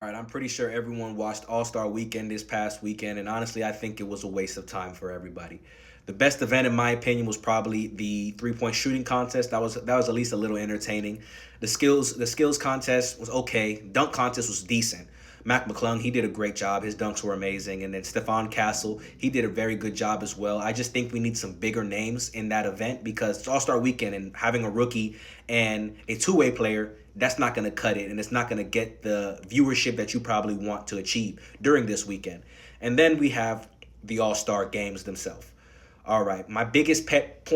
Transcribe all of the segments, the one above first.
All right, I'm pretty sure everyone watched All-Star Weekend this past weekend, and honestly, I think it was a waste of time for everybody. The best event, in my opinion, was probably the three-point shooting contest. That was at least a little entertaining. The skills contest was okay. Dunk contest was decent. Mac McClung, he did a great job. His dunks were amazing. And then Stephon Castle, he did a very good job as well. I just think we need some bigger names in that event because it's All Star Weekend and having a rookie and a two-way player, that's not going to cut it and it's not going to get the viewership that you probably want to achieve during this weekend. And then we have the All Star games themselves. All right, my biggest pet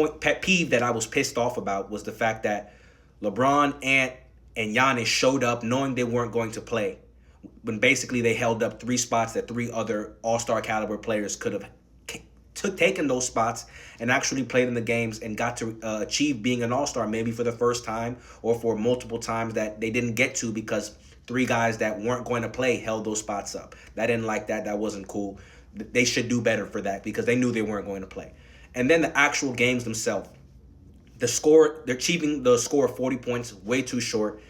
peeve that I was pissed off about was the fact that LeBron and Giannis showed up knowing they weren't going to play, when basically they held up three spots that three other All Star caliber players could have taken those spots and actually played in the games and got to achieve being an All Star maybe for the first time or for multiple times that they didn't get to because three guys that weren't going to play held those spots up. I didn't like that. That wasn't cool. They should do better for that because they knew they weren't going to play. And then the actual games themselves, the score, they're achieving the score of 40 points way too short.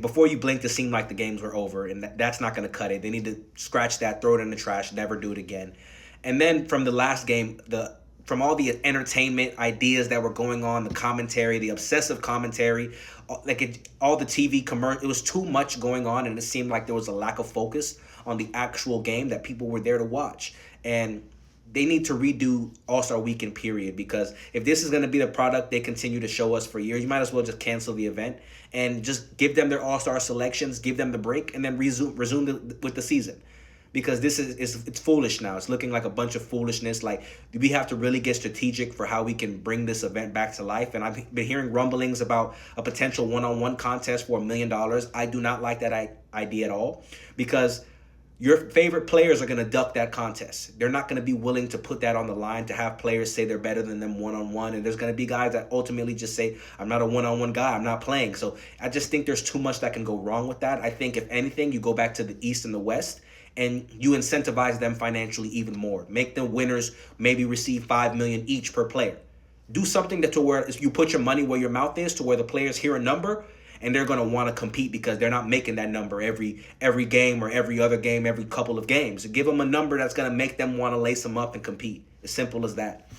Before you blinked, it seemed like the games were over, and that's not going to cut it. They need to scratch that, throw it in the trash, never do it again. And then from the last game, the from all the entertainment ideas that were going on, the commentary, the obsessive commentary, all the TV commercial, it was too much going on, and it seemed like there was a lack of focus on the actual game that people were there to watch. And they need to redo All Star Weekend period because if this is going to be the product they continue to show us for years, you might as well just cancel the event and just give them their All Star selections, give them the break, and then resume with the season. Because this is it's foolish now. It's looking like a bunch of foolishness. Like we have to really get strategic for how we can bring this event back to life. And I've been hearing rumblings about a potential one-on-one contest for $1 million. I do not like that idea at all because your favorite players are going to duck that contest. They're not going to be willing to put that on the line to have players say they're better than them one on one. And there's going to be guys that ultimately just say, I'm not a one on one guy. I'm not playing. So I just think there's too much that can go wrong with that. I think, if anything, you go back to the East and the West and you incentivize them financially even more. Make the winners maybe receive $5 million each per player. Do something that to where if you put your money where your mouth is, to where the players hear a number and they're going to want to compete because they're not making that number every game or every other game, every couple of games. Give them a number that's going to make them want to lace them up and compete. As simple as that.